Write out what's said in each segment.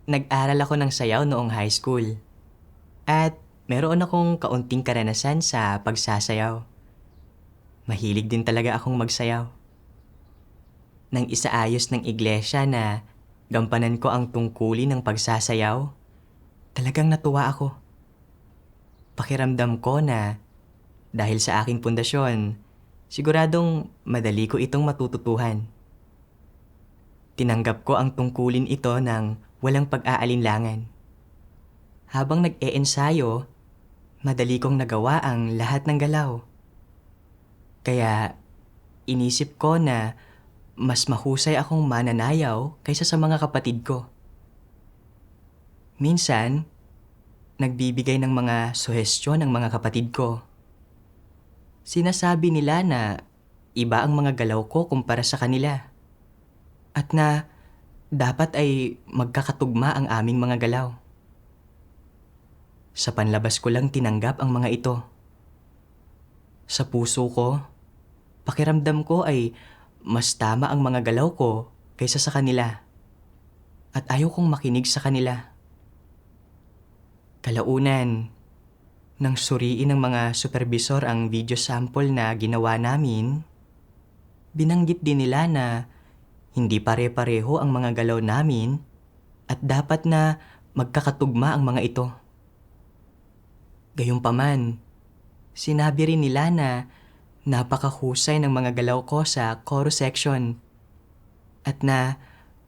Nag-aral ako ng sayaw noong high school. At meron akong kaunting karanasan sa pagsasayaw. Mahilig din talaga akong magsayaw. Nang isaayos ng iglesia na gampanan ko ang tungkulin ng pagsasayaw, talagang natuwa ako. Pakiramdam ko na dahil sa aking pundasyon, siguradong madali ko itong matututuhan. Tinanggap ko ang tungkulin ito ng walang pag-aalinlangan. Habang nag-eensayo, madali kong nagawa ang lahat ng galaw. Kaya inisip ko na mas mahusay akong mananayaw kaysa sa mga kapatid ko. Minsan, nagbibigay ng mga suhestyon ang mga kapatid ko. Sinasabi nila na iba ang mga galaw ko kumpara sa kanila. At na dapat ay magkakatugma ang aming mga galaw. Sa panlabas ko lang tinanggap ang mga ito. Sa puso ko, pakiramdam ko ay mas tama ang mga galaw ko kaysa sa kanila. At ayaw kong makinig sa kanila. Kalaunan, nang suriin ng mga supervisor ang video sample na ginawa namin, binanggit din nila na hindi pare-pareho ang mga galaw namin at dapat na magkakatugma ang mga ito. Gayunpaman, sinabi rin nila na napakahusay ng mga galaw ko sa chorus section at na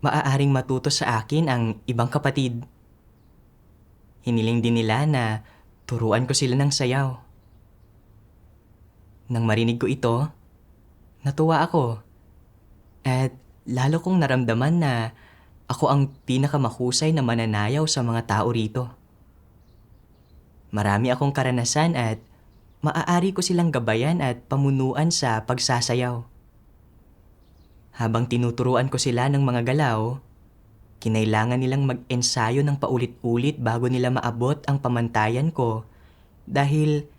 maaaring matuto sa akin ang ibang kapatid. Hiniling din nila na turuan ko sila ng sayaw. Nang marinig ko ito, natuwa ako at lalo kong naramdaman na ako ang pinakamahusay na mananayaw sa mga tao rito. Marami akong karanasan at maaari ko silang gabayan at pamunuan sa pagsasayaw. Habang tinuturuan ko sila ng mga galaw, kinailangan nilang mag-ensayo ng paulit-ulit bago nila maabot ang pamantayan ko dahil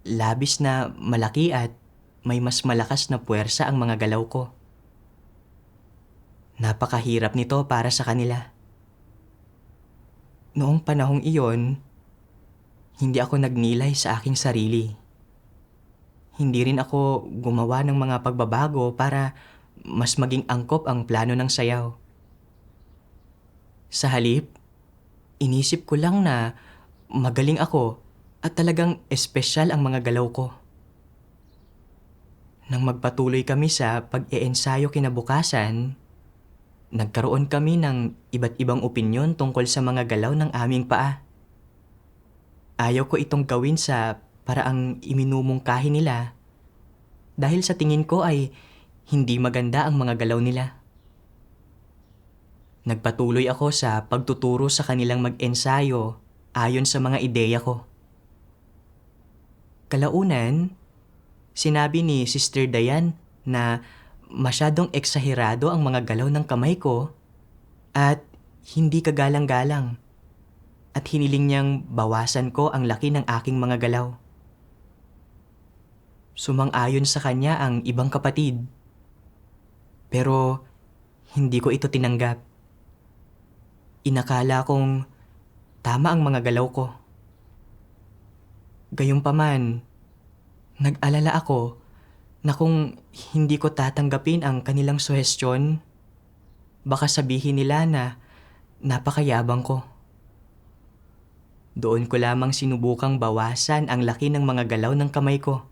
labis na malaki at may mas malakas na puwersa ang mga galaw ko. Napakahirap nito para sa kanila. Noong panahong iyon, hindi ako nagnilay sa aking sarili. Hindi rin ako gumawa ng mga pagbabago para mas maging angkop ang plano ng sayaw. Sa halip, inisip ko lang na magaling ako at talagang espesyal ang mga galaw ko. Nang magpatuloy kami sa pag-iensayo kinabukasan, nagkaroon kami ng iba't ibang opinyon tungkol sa mga galaw ng aming paa. Ayaw ko itong gawin sa paraang iminumungkahi nila dahil sa tingin ko ay hindi maganda ang mga galaw nila. Nagpatuloy ako sa pagtuturo sa kanilang mag-ensayo ayon sa mga ideya ko. Kalaunan, sinabi ni Sister Dayan na masyadong eksaherado ang mga galaw ng kamay ko at hindi kagalang-galang at hiniling niyang bawasan ko ang laki ng aking mga galaw. Sumang-ayon sa kanya ang ibang kapatid. Pero hindi ko ito tinanggap. Inakala kong tama ang mga galaw ko. Gayunpaman, nag-alala ako na kung hindi ko tatanggapin ang kanilang suhestyon, baka sabihin nila na napakayabang ko. Doon ko lamang sinubukang bawasan ang laki ng mga galaw ng kamay ko.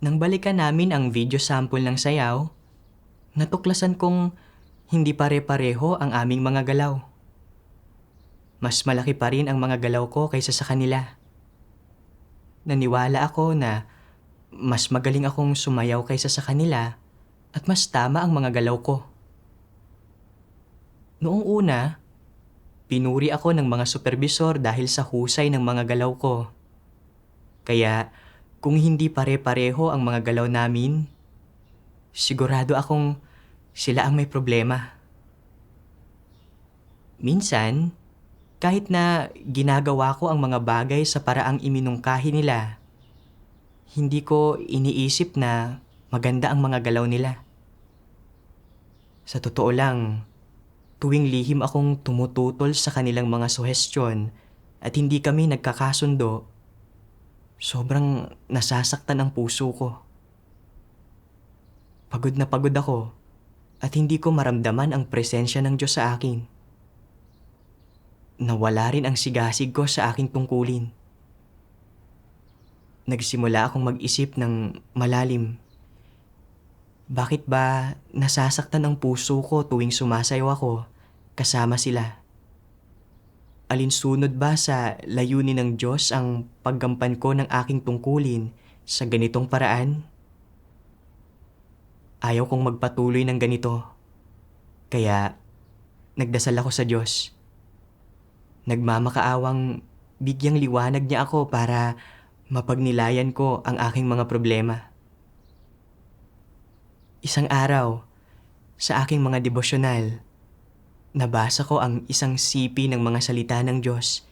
Nang balikan namin ang video sample ng sayaw, natuklasan kong hindi pare-pareho ang aming mga galaw. Mas malaki pa rin ang mga galaw ko kaysa sa kanila. Naniwala ako na mas magaling akong sumayaw kaysa sa kanila at mas tama ang mga galaw ko. Noong una, pinuri ako ng mga supervisor dahil sa husay ng mga galaw ko. Kaya kung hindi pare-pareho ang mga galaw namin, sigurado akong sila ang may problema. Minsan, kahit na ginagawa ko ang mga bagay sa paraang iminungkahi nila, hindi ko iniisip na maganda ang mga galaw nila. Sa totoo lang, Tuwing lihim akong tumututol sa kanilang mga suhestyon at hindi kami nagkakasundo, sobrang nasasaktan ang puso ko. Pagod na pagod ako at hindi ko maramdaman ang presensya ng Diyos sa akin. Nawala rin ang sigasig ko sa aking tungkulin. Nagsimula akong mag-isip ng malalim. Bakit ba nasasaktan ang puso ko tuwing sumasayaw ako kasama sila? Alinsunod ba sa layunin ng Diyos ang paggampan ko ng aking tungkulin sa ganitong paraan? Ayaw kong magpatuloy ng ganito. Kaya nagdasal ako sa Diyos. Nagmamakaawang bigyang liwanag niya ako para mapagnilayan ko ang aking mga problema. Isang araw, sa aking mga devosyonal, nabasa ko ang isang sipi ng mga salita ng Diyos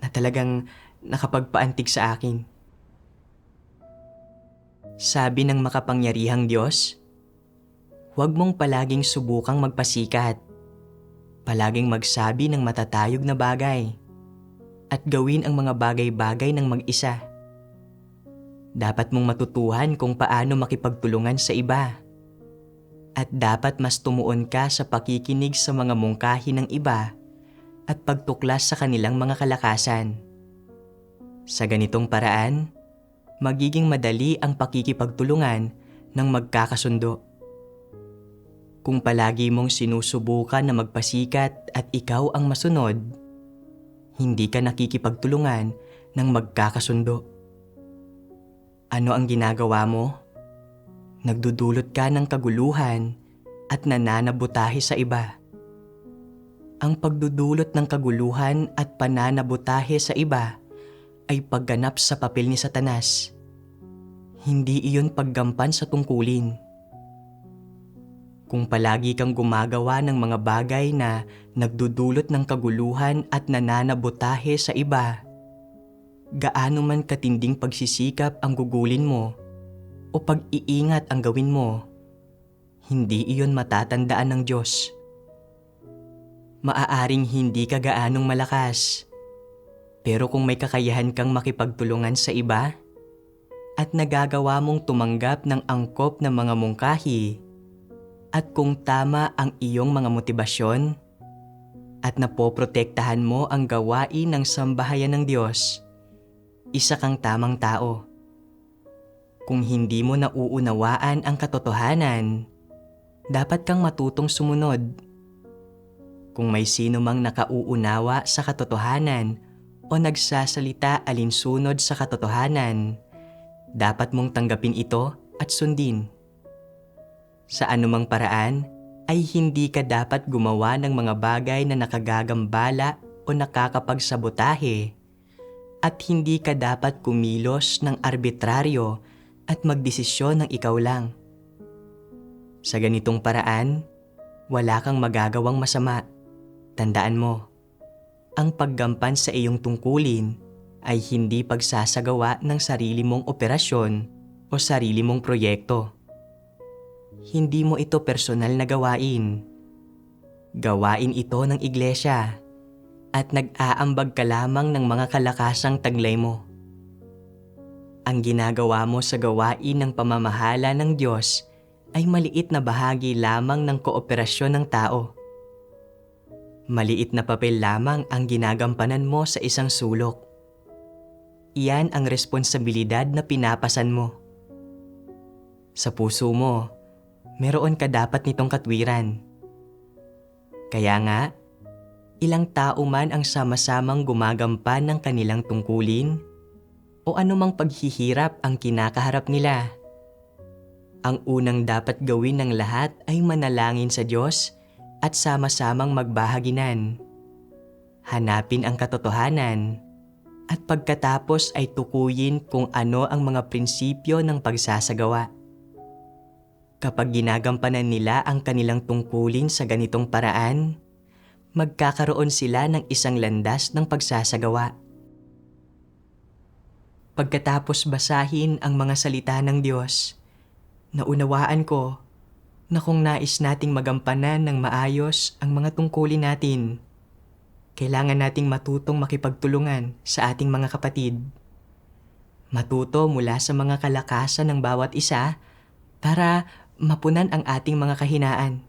na talagang nakapagpaantig sa akin. Sabi ng makapangyarihang Diyos, huwag mong palaging subukang magpasikat. Palaging magsabi ng matatayog na bagay at gawin ang mga bagay-bagay ng mag-isa. Dapat mong matutuhan kung paano makipagtulungan sa iba. At dapat mas tumuon ka sa pakikinig sa mga mungkahi ng iba at pagtuklas sa kanilang mga kalakasan. Sa ganitong paraan, magiging madali ang pakikipagtulungan ng magkakasundo. Kung palagi mong sinusubukan na magpasikat at ikaw ang masunod, hindi ka nakikipagtulungan ng magkakasundo. Ano ang ginagawa mo? Nagdudulot ka ng kaguluhan at nananabutahe sa iba. Ang pagdudulot ng kaguluhan at pananabutahe sa iba ay pagganap sa papel ni Satanas. Hindi iyon paggampan sa tungkulin. Kung palagi kang gumagawa ng mga bagay na nagdudulot ng kaguluhan at nananabutahe sa iba, gaano man katinding pagsisikap ang gugulin mo o pag-iingat ang gawin mo, hindi iyon matatandaan ng Diyos. Maaaring hindi ka gaanong malakas, pero kung may kakayahan kang makipagtulungan sa iba at nagagawa mong tumanggap ng angkop ng mga mungkahi at kung tama ang iyong mga motibasyon at napoprotektahan mo ang gawain ng sambahayan ng Diyos, isa kang tamang tao. Kung hindi mo nauunawaan ang katotohanan, dapat kang matutong sumunod. Kung may sino mang nakauunawa sa katotohanan o nagsasalita alinsunod sa katotohanan, dapat mong tanggapin ito at sundin. Sa anumang paraan ay hindi ka dapat gumawa ng mga bagay na nakagagambala o nakakapagsabotahe at hindi ka dapat kumilos ng arbitraryo at magdesisyon ng ikaw lang. Sa ganitong paraan, wala kang magagawang masama. Tandaan mo, ang paggampan sa iyong tungkulin ay hindi pagsasagawa ng sarili mong operasyon o sarili mong proyekto. Hindi mo ito personal na gawain. Gawain ito ng iglesia at nag-aambag ka lamang ng mga kalakasang taglay mo. Ang ginagawa mo sa gawain ng pamamahala ng Diyos ay maliit na bahagi lamang ng kooperasyon ng tao. Maliit na papel lamang ang ginagampanan mo sa isang sulok. Iyan ang responsibilidad na pinapasan mo. Sa puso mo, meron ka dapat nitong katwiran. Kaya nga, ilang tao man ang sama-samang gumagampan ng kanilang tungkulin o anumang paghihirap ang kinakaharap nila. Ang unang dapat gawin ng lahat ay manalangin sa Diyos at sama-samang magbahaginan. Hanapin ang katotohanan at pagkatapos ay tukuyin kung ano ang mga prinsipyo ng pagsasagawa. Kapag ginagampanan nila ang kanilang tungkulin sa ganitong paraan, magkakaroon sila ng isang landas ng pagsasagawa. Pagkatapos basahin ang mga salita ng Diyos, naunawaan ko na kung nais nating magampanan ng maayos ang mga tungkulin natin, kailangan nating matutong makipagtulungan sa ating mga kapatid. Matuto mula sa mga kalakasan ng bawat isa para mapunan ang ating mga kahinaan.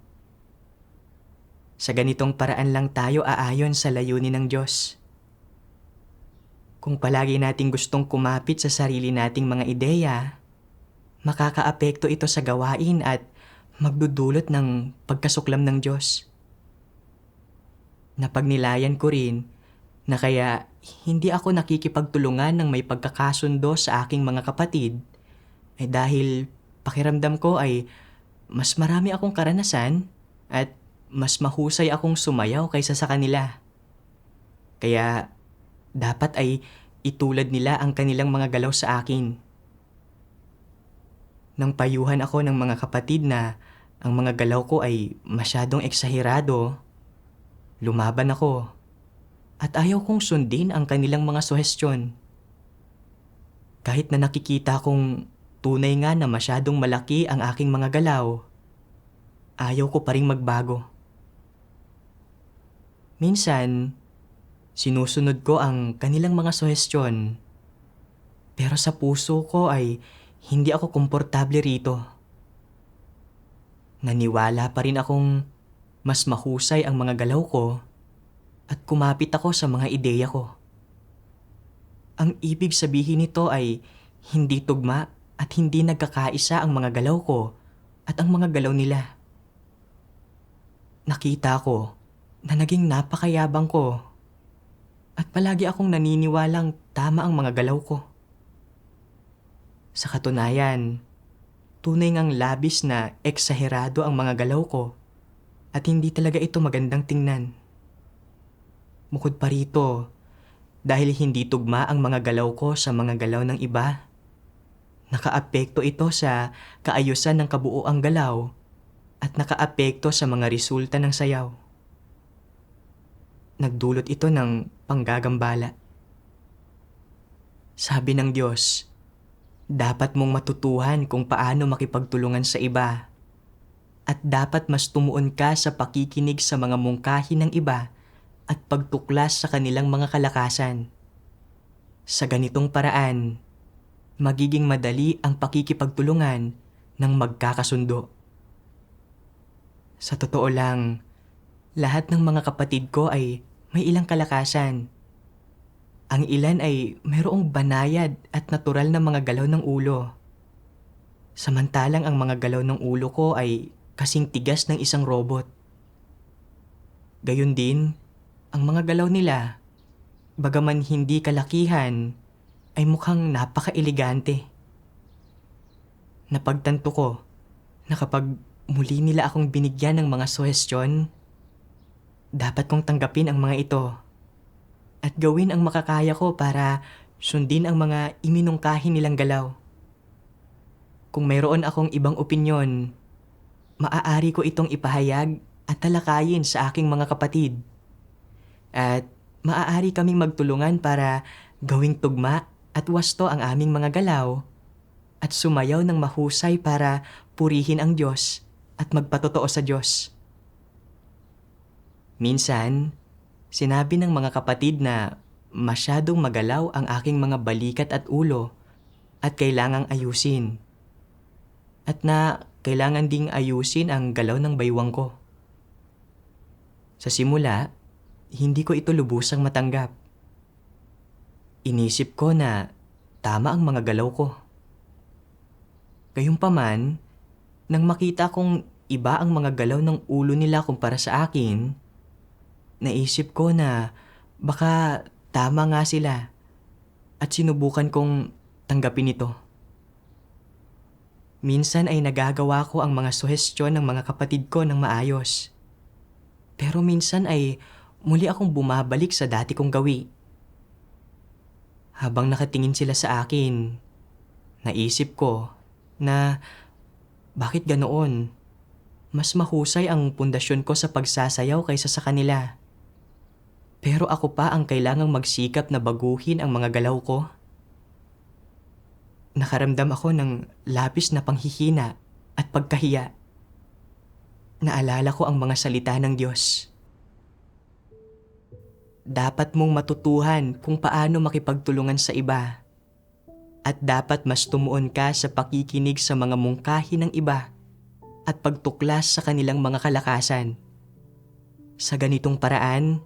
Sa ganitong paraan lang tayo aayon sa layunin ng Diyos. Kung palagi nating gustong kumapit sa sarili nating mga ideya, makakaapekto ito sa gawain at magdudulot ng pagkasuklam ng Diyos. Napagnilayan ko rin na kaya hindi ako nakikipagtulungan ng may pagkakasundo sa aking mga kapatid ay dahil pakiramdam ko ay mas marami akong karanasan at mas mahusay akong sumayaw kaysa sa kanila. Kaya dapat ay itulad nila ang kanilang mga galaw sa akin. Nang payuhan ako ng mga kapatid na ang mga galaw ko ay masyadong eksaherado, lumaban ako at ayaw kong sundin ang kanilang mga suhestyon. Kahit na nakikita kong tunay nga na masyadong malaki ang aking mga galaw, ayaw ko pa ring magbago. Minsan, sinusunod ko ang kanilang mga suhestyon, pero sa puso ko ay hindi ako komportable rito. Naniwala pa rin akong mas mahusay ang mga galaw ko at kumapit ako sa mga ideya ko. Ang ibig sabihin nito ay hindi tugma at hindi nagkakaisa ang mga galaw ko at ang mga galaw nila. Nakita ko na naging napakayabang ko at palagi akong naniniwalang tama ang mga galaw ko. Sa katunayan, tunay ngang labis na eksaherado ang mga galaw ko at hindi talaga ito magandang tingnan. Bukod pa rito, dahil hindi tugma ang mga galaw ko sa mga galaw ng iba, nakaapekto ito sa kaayusan ng kabuoang galaw at nakaapekto sa mga resulta ng sayaw. Nagdulot ito ng panggagambala. Sabi ng Diyos, dapat mong matutuhan kung paano makipagtulungan sa iba at dapat mas tumuon ka sa pakikinig sa mga mungkahi ng iba at pagtuklas sa kanilang mga kalakasan. Sa ganitong paraan, magiging madali ang pakikipagtulungan ng magkakasundo. Sa totoo lang, lahat ng mga kapatid ko ay may ilang kalakasan. Ang ilan ay mayroong banayad at natural na mga galaw ng ulo. Samantalang ang mga galaw ng ulo ko ay kasing tigas ng isang robot. Gayon din, ang mga galaw nila, bagaman hindi kalakihan, ay mukhang napaka-elegante. Napagtanto ko na kapag muli nila akong binigyan ng mga suhestyon, dapat kong tanggapin ang mga ito at gawin ang makakaya ko para sundin ang mga iminungkahi nilang galaw. Kung mayroon akong ibang opinyon, maaari ko itong ipahayag at talakayin sa aking mga kapatid. At maaari kaming magtulungan para gawing tugma at wasto ang aming mga galaw at sumayaw ng mahusay para purihin ang Diyos at magpatotoo sa Diyos. Minsan, sinabi ng mga kapatid na masyadong magalaw ang aking mga balikat at ulo at kailangang ayusin. At na kailangan ding ayusin ang galaw ng baywang ko. Sa simula, hindi ko ito lubusang matanggap. Inisip ko na tama ang mga galaw ko. Gayunpaman, nang makita kong iba ang mga galaw ng ulo nila kumpara sa akin, naisip ko na baka tama nga sila at sinubukan kong tanggapin ito. Minsan ay nagagawa ko ang mga suhestyon ng mga kapatid ko ng maayos. Pero minsan ay muli akong bumabalik sa dati kong gawi. Habang nakatingin sila sa akin, naisip ko na bakit ganoon? Mas mahusay ang pundasyon ko sa pagsasayaw kaysa sa kanila. Pero ako pa ang kailangang magsikap na baguhin ang mga galaw ko. Nakaramdam ako ng labis na panghihina at pagkahiya. naalala ko ang mga salita ng Diyos. Dapat mong matutuhan kung paano makipagtulungan sa iba. At dapat mas tumuon ka sa pakikinig sa mga mungkahi ng iba at pagtuklas sa kanilang mga kalakasan. Sa ganitong paraan,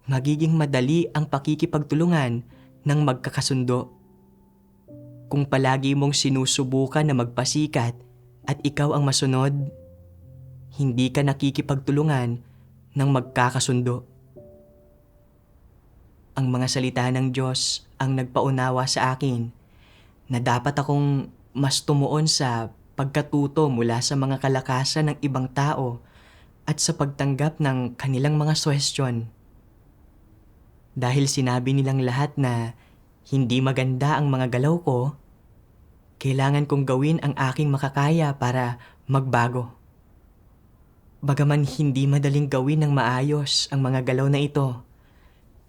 magiging madali ang pakikipagtulungan ng magkakasundo. Kung palagi mong sinusubukan na magpasikat at ikaw ang masunod, hindi ka nakikipagtulungan ng magkakasundo. Ang mga salita ng Diyos ang nagpaunawa sa akin na dapat akong mas tumuon sa pagkatuto mula sa mga kalakasan ng ibang tao at sa pagtanggap ng kanilang mga suhestyon. Dahil sinabi nilang lahat na hindi maganda ang mga galaw ko, kailangan kong gawin ang aking makakaya para magbago. Bagaman hindi madaling gawin ng maayos ang mga galaw na ito,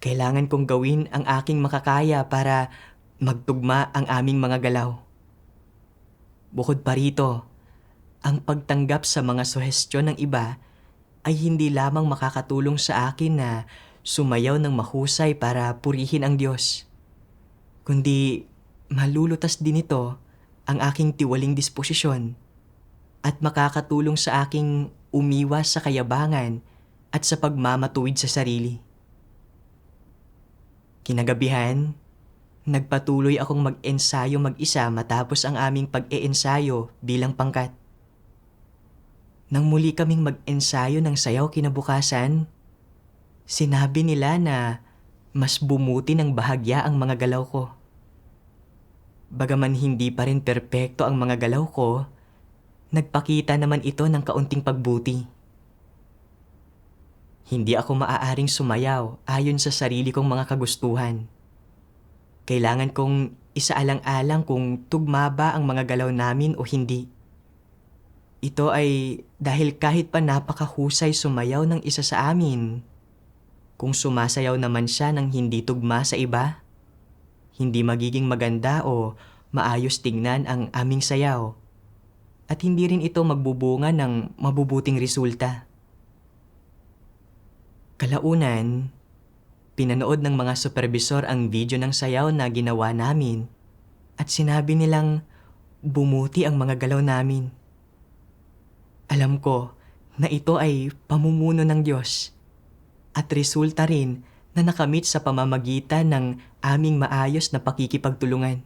kailangan kong gawin ang aking makakaya para magtugma ang aming mga galaw. Bukod pa rito, ang pagtanggap sa mga suhestyon ng iba ay hindi lamang makakatulong sa akin na sumayaw ng mahusay para purihin ang Diyos, kundi malulutas din ito ang aking tiwaling disposisyon at makakatulong sa aking umiwas sa kayabangan at sa pagmamatuwid sa sarili. Kinagabihan, nagpatuloy akong mag-ensayo mag-isa matapos ang aming pag-e-ensayo bilang pangkat. Nang muli kaming mag-ensayo ng sayaw kinabukasan, sinabi nila na mas bumuti ng bahagya ang mga galaw ko. Bagaman hindi pa rin perpekto ang mga galaw ko, nagpakita naman ito ng kaunting pagbuti. Hindi ako maaaring sumayaw ayon sa sarili kong mga kagustuhan. Kailangan kong isaalang-alang kung tugma ba ang mga galaw namin o hindi. Ito ay dahil kahit pa napakahusay sumayaw ng isa sa amin, kung sumasayaw naman siya ng hindi tugma sa iba, hindi magiging maganda o maayos tingnan ang aming sayaw at hindi rin ito magbubunga ng mabubuting resulta. Kalaunan, pinanood ng mga supervisor ang video ng sayaw na ginawa namin at sinabi nilang bumuti ang mga galaw namin. Alam ko na ito ay pamumuno ng Diyos at resulta rin na nakamit sa pamamagitan ng aming maayos na pakikipagtulungan.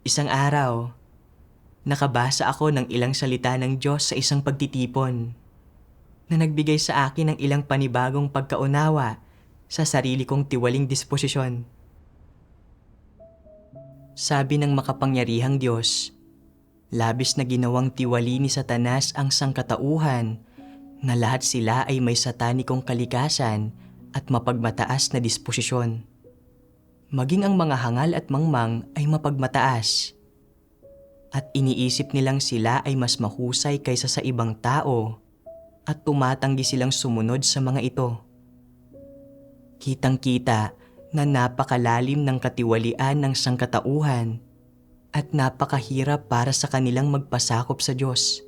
Isang araw, nakabasa ako ng ilang salita ng Diyos sa isang pagtitipon na nagbigay sa akin ng ilang panibagong pagkaunawa sa sarili kong tiwaling disposisyon. Sabi ng makapangyarihang Diyos, labis na ginawang tiwali ni Satanas ang sangkatauhan na lahat sila ay may satanikong kalikasan at mapagmataas na disposisyon. Maging ang mga hangal at mangmang ay mapagmataas. At iniisip nilang sila ay mas mahusay kaysa sa ibang tao at tumatanggi silang sumunod sa mga ito. Kitang-kita na napakalalim ng katiwalian ng sangkatauhan at napakahirap para sa kanilang magpasakop sa Diyos.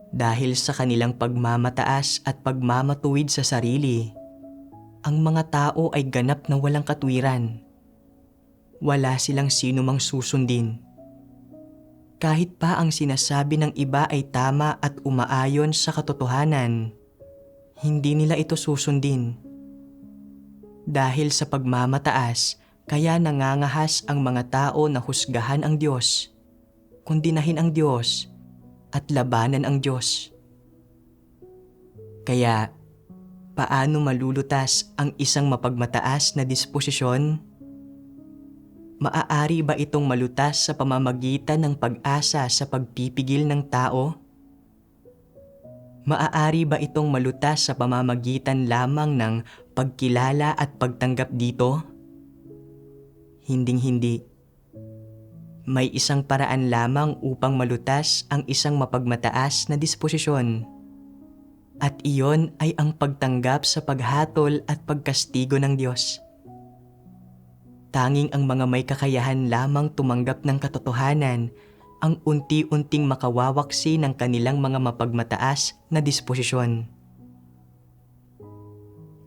Dahil sa kanilang pagmamataas at pagmamatuwid sa sarili, ang mga tao ay ganap na walang katwiran. Wala silang sinumang susundin. Kahit pa ang sinasabi ng iba ay tama at umaayon sa katotohanan, hindi nila ito susundin. Dahil sa pagmamataas, kaya nangangahas ang mga tao na husgahan ang Diyos, kundinahin ang Diyos, at labanan ang Diyos. Kaya, paano malulutas ang isang mapagmataas na disposisyon? Maaari ba itong malutas sa pamamagitan ng pag-asa sa pagpipigil ng tao? Maaari ba itong malutas sa pamamagitan lamang ng pagkilala at pagtanggap dito? Hinding-hindi. May isang paraan lamang upang malutas ang isang mapagmataas na disposisyon. At iyon ay ang pagtanggap sa paghatol at pagkastigo ng Diyos. Tanging ang mga may kakayahan lamang tumanggap ng katotohanan ang unti-unting makawawaksi ng kanilang mga mapagmataas na disposisyon.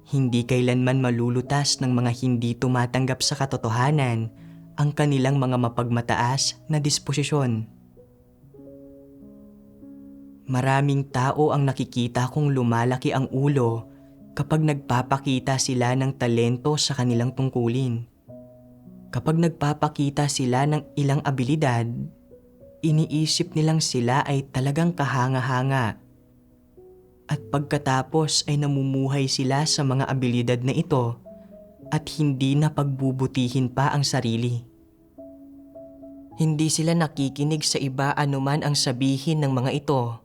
Hindi kailanman malulutas ng mga hindi tumatanggap sa katotohanan ang kanilang mga mapagmataas na disposisyon. Maraming tao ang nakikita kong lumalaki ang ulo kapag nagpapakita sila ng talento sa kanilang tungkulin. Kapag nagpapakita sila ng ilang abilidad, iniisip nilang sila ay talagang kahanga-hanga. At pagkatapos ay namumuhay sila sa mga abilidad na ito at hindi na pagbubutihin pa ang sarili. Hindi sila nakikinig sa iba anuman ang sabihin ng mga ito.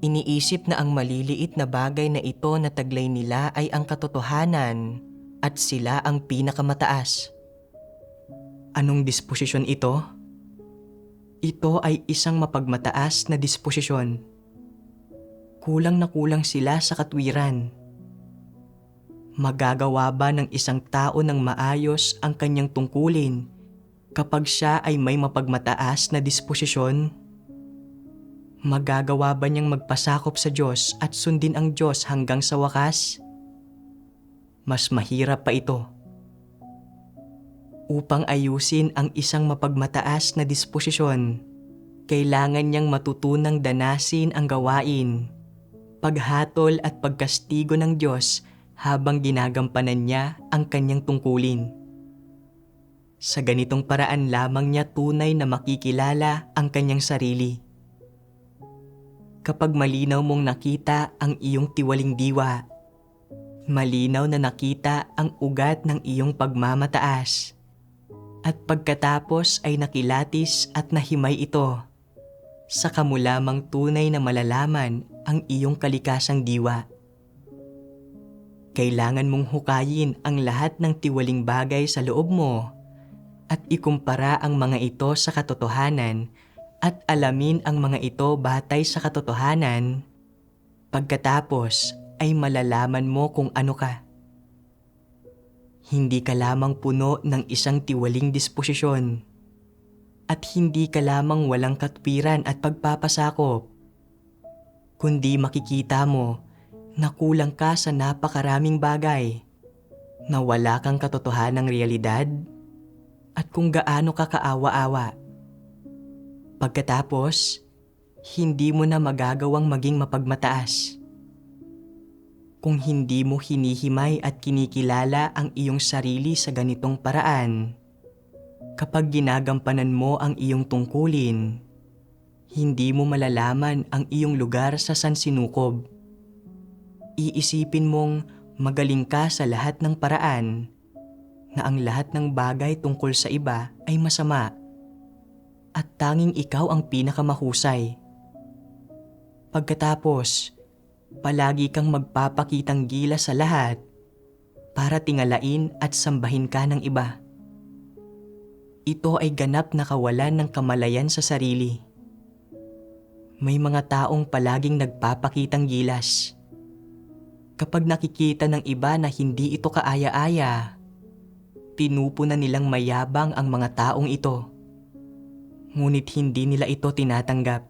Iniisip na ang maliliit na bagay na ito na taglay nila ay ang katotohanan at sila ang pinakamataas. Anong disposisyon ito? Ito ay isang mapagmataas na disposisyon. Kulang na kulang sila sa katwiran. Magagawa ba ng isang tao ng maayos ang kanyang tungkulin kapag siya ay may mapagmataas na disposisyon? Magagawa ba niyang magpasakop sa Diyos at sundin ang Diyos hanggang sa wakas? Mas mahirap pa ito. Upang ayusin ang isang mapagmataas na disposisyon, kailangan niyang matutunang danasin ang gawain, paghatol at pagkastigo ng Diyos habang ginagampanan niya ang kanyang tungkulin. Sa ganitong paraan lamang niya tunay na makikilala ang kanyang sarili. Kapag malinaw mong nakita ang iyong tiwaling diwa, malinaw na nakita ang ugat ng iyong pagmamataas, at pagkatapos ay nakilatis at nahimay ito, saka mo lamang tunay na malalaman ang iyong kalikasang diwa. Kailangan mong hukayin ang lahat ng tiwaling bagay sa loob mo at ikumpara ang mga ito sa katotohanan at alamin ang mga ito batay sa katotohanan. Pagkatapos ay malalaman mo kung ano ka. Hindi ka lamang puno ng isang tiwaling disposisyon at hindi ka lamang walang katwiran at pagpapasakop, kundi makikita mo na kulang ka sa napakaraming bagay, na wala kang katotohanang realidad at kung gaano ka kaawa-awa. Pagkatapos, hindi mo na magagawang maging mapagmataas. Kung hindi mo hinihimay at kinikilala ang iyong sarili sa ganitong paraan, kapag ginagampanan mo ang iyong tungkulin, hindi mo malalaman ang iyong lugar sa sansinukob. Iisipin mong magaling ka sa lahat ng paraan, na ang lahat ng bagay tungkol sa iba ay masama, at tanging ikaw ang pinakamahusay. Pagkatapos, palagi kang magpapakitang gilas sa lahat para tingalain at sambahin ka ng iba. Ito ay ganap na kawalan ng kamalayan sa sarili. May mga taong palaging nagpapakitang gilas. Kapag nakikita ng iba na hindi ito kaaya-aya, pinupunan nilang mayabang ang mga taong ito. Ngunit hindi nila ito tinatanggap.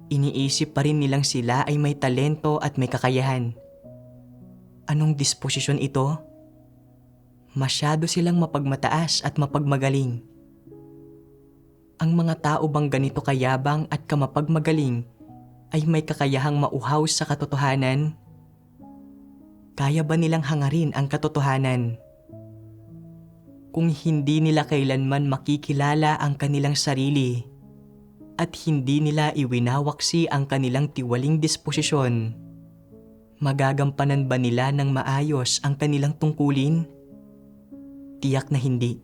Iniisip pa rin nilang sila ay may talento at may kakayahan. Anong disposisyon ito? Masyado silang mapagmataas at mapagmagaling. Ang mga tao bang ganito kayabang at kamapagmagaling ay may kakayahang mauhaw sa katotohanan? Kaya ba nilang hangarin ang katotohanan? Kung hindi nila kailanman makikilala ang kanilang sarili at hindi nila iwinawaksi ang kanilang tiwaling disposisyon, magagampanan ba nila ng maayos ang kanilang tungkulin? Tiyak na hindi.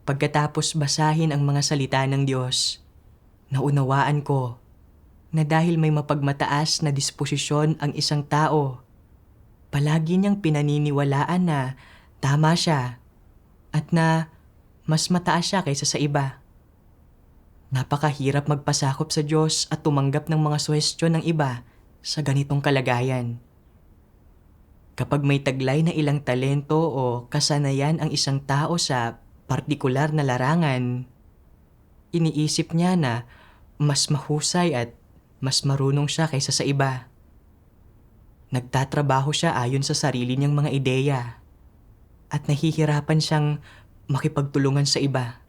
Pagkatapos basahin ang mga salita ng Diyos, naunawaan ko na dahil may mapagmataas na disposisyon ang isang tao, palagi niyang pinaniniwalaan na tama siya at na mas mataas siya kaysa sa iba. Napakahirap magpasakop sa Diyos at tumanggap ng mga suhestyon ng iba sa ganitong kalagayan. Kapag may taglay na ilang talento o kasanayan ang isang tao sa partikular na larangan, iniisip niya na mas mahusay at mas marunong siya kaysa sa iba. Nagtatrabaho siya ayon sa sarili niyang mga ideya at nahihirapan siyang makipagtulungan sa iba.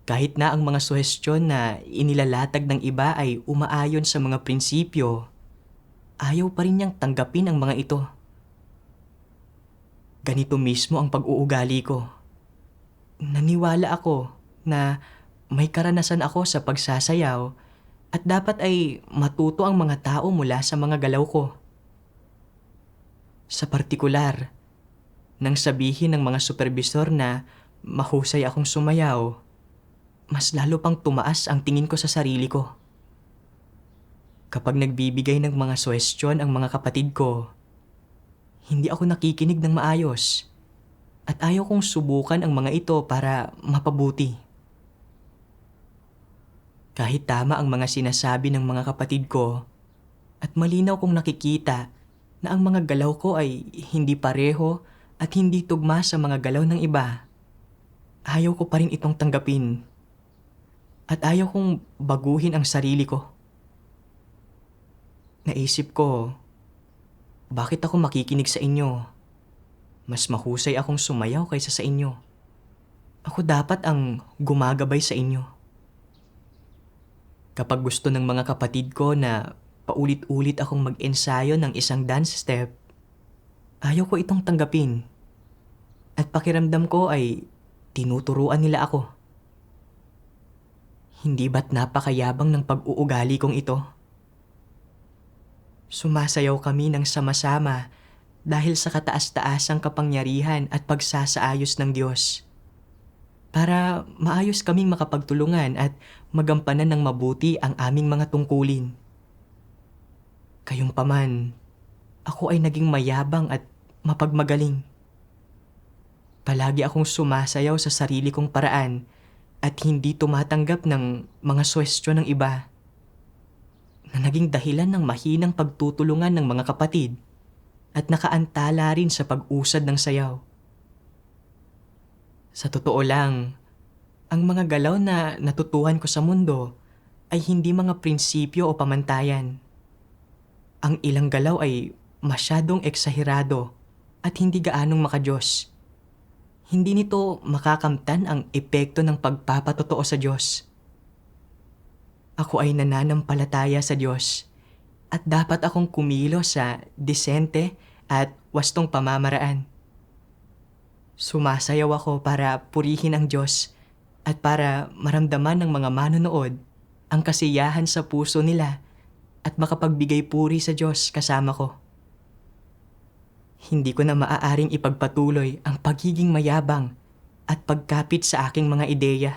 Kahit na ang mga suhestyon na inilalatag ng iba ay umaayon sa mga prinsipyo, ayaw pa rin niyang tanggapin ang mga ito. Ganito mismo ang pag-uugali ko. Naniwala ako na may karanasan ako sa pagsasayaw at dapat ay matuto ang mga tao mula sa mga galaw ko. Sa partikular, nang sabihin ng mga supervisor na mahusay akong sumayaw, mas lalo pang tumaas ang tingin ko sa sarili ko. Kapag nagbibigay ng mga suhestyon ang mga kapatid ko, hindi ako nakikinig ng maayos at ayaw kong subukan ang mga ito para mapabuti. Kahit tama ang mga sinasabi ng mga kapatid ko at malinaw kong nakikita na ang mga galaw ko ay hindi pareho at hindi tugma sa mga galaw ng iba, ayaw ko pa rin itong tanggapin. At ayaw kong baguhin ang sarili ko. Naisip ko, bakit ako makikinig sa inyo? Mas mahusay akong sumayaw kaysa sa inyo. Ako dapat ang gumagabay sa inyo. Kapag gusto ng mga kapatid ko na paulit-ulit akong mag-ensayo ng isang dance step, ayaw ko itong tanggapin. At pakiramdam ko ay tinuturuan nila ako. Hindi ba't napakayabang ng pag-uugali kong ito? Sumasayaw kami ng sama-sama dahil sa kataas-taasang kapangyarihan at pagsasaayos ng Diyos. Para maayos kaming makapagtulungan at magampanan ng mabuti ang aming mga tungkulin. Kayunpaman, ako ay naging mayabang at mapagmagaling. Palagi akong sumasayaw sa sarili kong paraan at hindi tumatanggap ng mga suhestyon ng iba na naging dahilan ng mahinang pagtutulungan ng mga kapatid at nakaantala rin sa pag-usad ng sayaw. Sa totoo lang, ang mga galaw na natutuhan ko sa mundo ay hindi mga prinsipyo o pamantayan. Ang ilang galaw ay masyadong eksaherado at hindi gaanong makadiyos. Hindi nito makakamtan ang epekto ng pagpapatotoo sa Diyos. Ako ay nananampalataya sa Diyos at dapat akong kumilos sa disente at wastong pamamaraan. Sumasayaw ako para purihin ang Diyos at para maramdaman ng mga manonood ang kasiyahan sa puso nila at makapagbigay puri sa Diyos kasama ko. Hindi ko na maaaring ipagpatuloy ang pagiging mayabang at pagkapit sa aking mga ideya.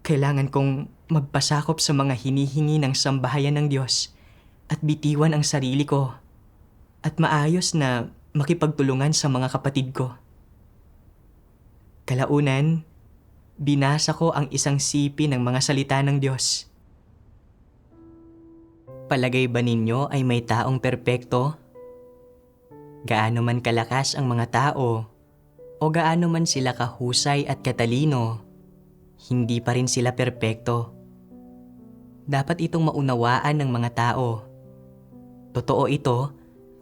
Kailangan kong magpasakop sa mga hinihingi ng sambahayan ng Diyos at bitiwan ang sarili ko at maayos na makipagtulungan sa mga kapatid ko. Kalaunan, binasa ko ang isang sipi ng mga salita ng Diyos. Palagay ba ninyo ay may taong perpekto? Gaano man kalakas ang mga tao o gaano man sila kahusay at katalino, hindi pa rin sila perpekto. Dapat itong maunawaan ng mga tao. Totoo ito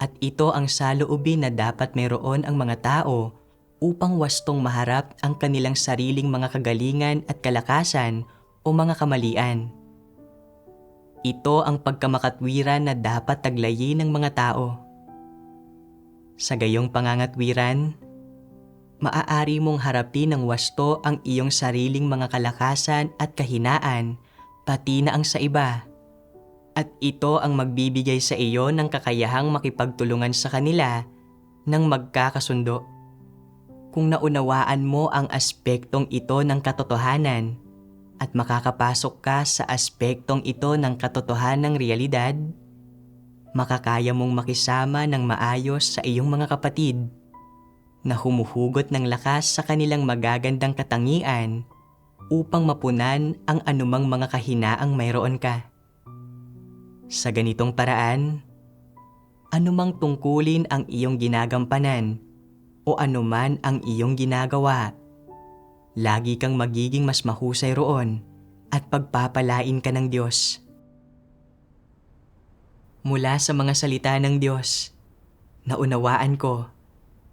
at ito ang saloobin na dapat mayroon ang mga tao upang wastong maharap ang kanilang sariling mga kagalingan at kalakasan o mga kamalian. Ito ang pagkamakatwiran na dapat taglayin ng mga tao. Sa gayong pangangatwiran, maaari mong harapin ng wasto ang iyong sariling mga kalakasan at kahinaan, pati na ang sa iba. At ito ang magbibigay sa iyo ng kakayahang makipagtulungan sa kanila ng magkakasundo. Kung naunawaan mo ang aspektong ito ng katotohanan at makakapasok ka sa aspektong ito ng katotohanang realidad, makakaya mong makisama ng maayos sa iyong mga kapatid na humuhugot ng lakas sa kanilang magagandang katangian upang mapunan ang anumang mga kahinaang mayroon ka. Sa ganitong paraan, anumang tungkulin ang iyong ginagampanan, o anuman ang iyong ginagawa. Lagi kang magiging mas mahusay roon at pagpapalain ka ng Diyos. Mula sa mga salita ng Diyos, naunawaan ko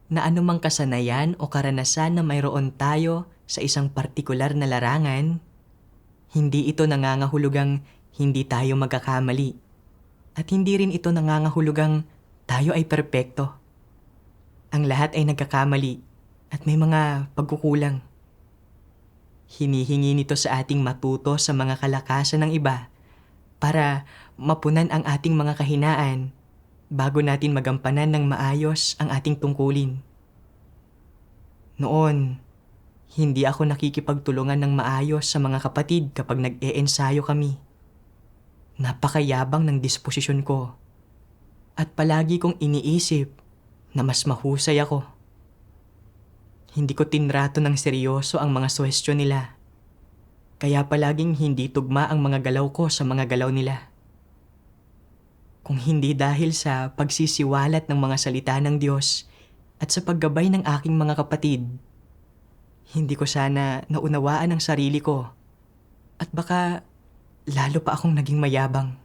na anumang kasanayan o karanasan na mayroon tayo sa isang partikular na larangan, hindi ito nangangahulugang hindi tayo magkakamali at hindi rin ito nangangahulugang tayo ay perpekto. Ang lahat ay nagkakamali at may mga pagkukulang. Hinihingi nito sa ating matuto sa mga kalakasan ng iba para mapunan ang ating mga kahinaan bago natin magampanan ng maayos ang ating tungkulin. Noon, hindi ako nakikipagtulungan ng maayos sa mga kapatid kapag nag-e-ensayo kami. Napakayabang ng disposisyon ko at palagi kong iniisip na mas mahusay ako. Hindi ko tinrato ng seryoso ang mga suhestyon nila. Kaya palaging hindi tugma ang mga galaw ko sa mga galaw nila. Kung hindi dahil sa pagsisiwalat ng mga salita ng Diyos at sa paggabay ng aking mga kapatid, hindi ko sana naunawaan ang sarili ko at baka lalo pa akong naging mayabang.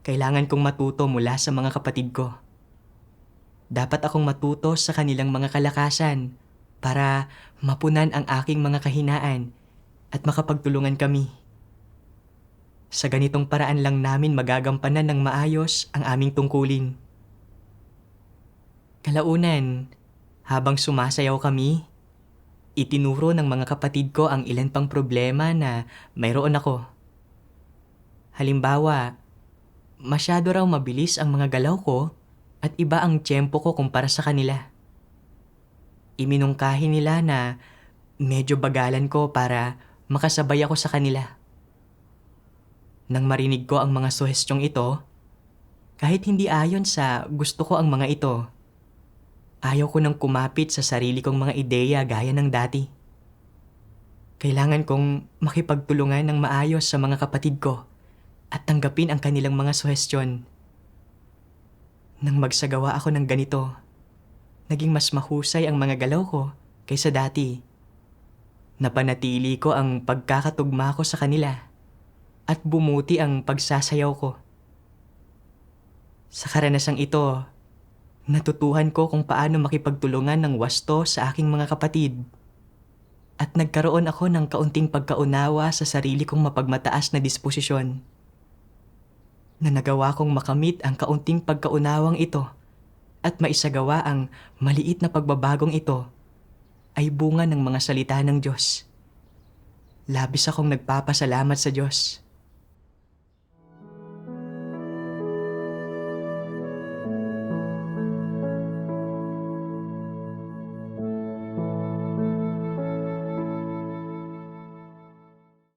Kailangan kong matuto mula sa mga kapatid ko. Dapat akong matuto sa kanilang mga kalakasan para mapunan ang aking mga kahinaan at makapagtulungan kami. Sa ganitong paraan lang namin magagampanan ng maayos ang aming tungkulin. Kalaunan, habang sumasayaw kami, itinuro ng mga kapatid ko ang ilan pang problema na mayroon ako. Halimbawa, masyado raw mabilis ang mga galaw ko at iba ang tiyempo ko kumpara sa kanila. Iminungkahi nila na medyo bagalan ko para makasabay ako sa kanila. Nang marinig ko ang mga suhestyong ito, kahit hindi ayon sa gusto ko ang mga ito, ayaw ko nang kumapit sa sarili kong mga ideya gaya ng dati. Kailangan kong makipagtulungan ng maayos sa mga kapatid ko at tanggapin ang kanilang mga suhestyon. Nang magsagawa ako ng ganito, naging mas mahusay ang mga galaw ko kaysa dati. Napanatili ko ang pagkakatugma ko sa kanila at bumuti ang pagsasayaw ko. Sa karanasang ito, natutuhan ko kung paano makipagtulungan ng wasto sa aking mga kapatid at nagkaroon ako ng kaunting pagkaunawa sa sarili kong mapagmataas na disposisyon. Na nagawa kong makamit ang kaunting pagkaunawang ito at maisagawa ang maliit na pagbabagong ito ay bunga ng mga salita ng Diyos. Labis akong nagpapasalamat sa Diyos.